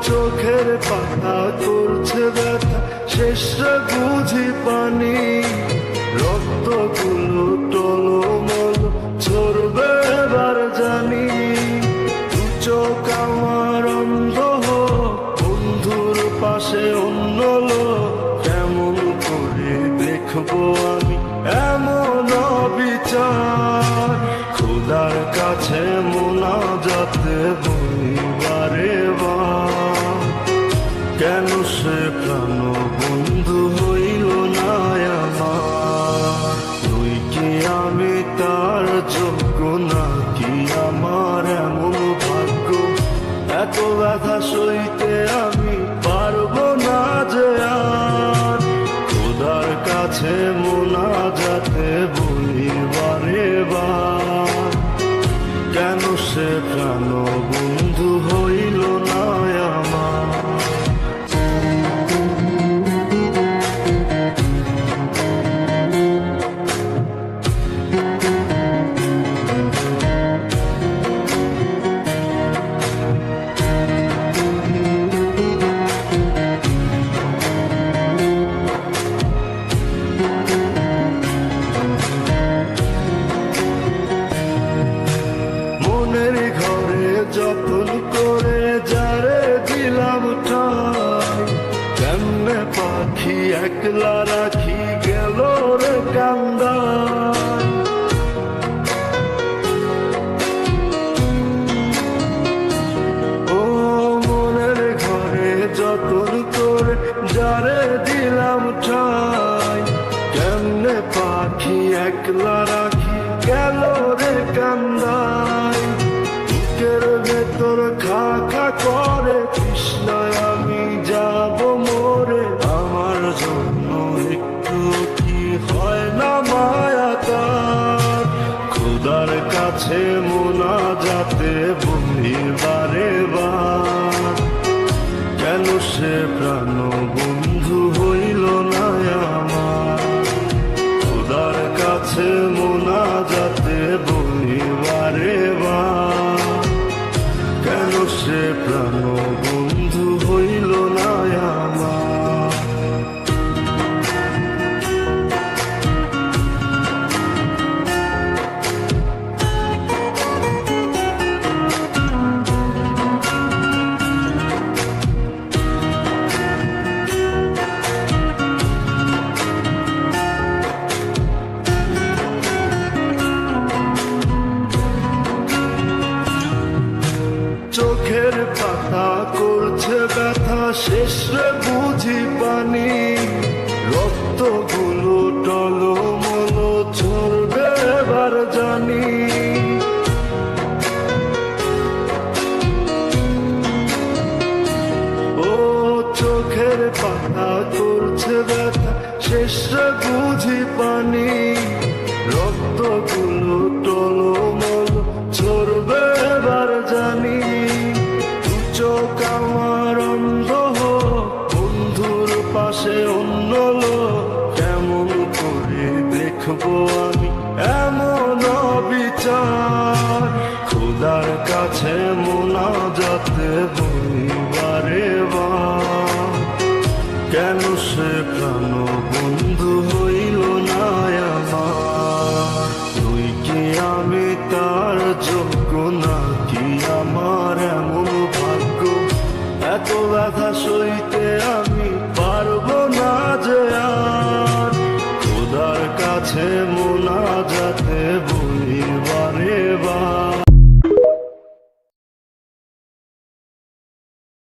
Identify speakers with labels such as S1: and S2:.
S1: চোখের পাতা করছে ব্যথা, শেষে বুঝি পানি। রক্তগুলো টলমল ঝরবে এবার জানি। দু চোখ আমার অন্ধ হোক, বন্ধুর পাশে অন্য লোক। কেমন করে দেখবো আমি এমন অবিচার? খোদার কাছে মোনাজাতে বলি বারে বার, কেন সে প্রাণ বন্ধু হইল না আমার? তুই কি আমি তার যোগ্য নাকি আমার এমন ভাগ্য? এত ব্যথা সইতে আমি পারবো না যে আর। খোদার কাছে মোনাজাতে বলি বারে বার, কেন সে প্রাণ বন্ধু হইল না আমার? মনের ঘরে যতন করে যারে দিলাম ঠাই, কেমনে পাখি একলা রাখি গেল রে কান্দায়। ও মনের ঘরে যতন করে যারে দিলাম ঠাই, কেমনে পাখি একলা রাখি গেল রে কান্দায়। বুকের ভেতর খা খা করে তৃষ্ণায় আমি যাব মরে। আমার জন্য একটু কি হয় না মায়া তার? খোদার কাছে মোনাজাতে বলি বারে বার, কেন সে প্রাণ বন্ধু হইল না আমার? খোদার কাছে মোনাজাতে বলি বারে বার, কেন সে প্রাণ বন্ধু হইল না আমার? চোখের পাতা করছে ব্যথা, শেষে বুঝি পানি। রক্তগুলো টলমল ঝরবে এবার জানি। ও চোখের পাতা করছে ব্যথা, শেষে বুঝি পানি। রক্তগুলো টলমল ঝরবে এবার জানি। দু চোখ আমার অন্ধ হোক, বন্ধুর পাশে অন্য লোক। কেমন করে দেখবো আমি এমন অবিচার? খোদার কাছে মোনাজাতে বলি বারে বার, কেন সে প্রাণ বন্ধু হইল না আমার? তুই কি আমি তার যোগ্য নাকি আমার এমন ভাগ্য? এত ব্যথা সইতে আমি পারবো না যে আর। খোদার কাছে মোনাজাতে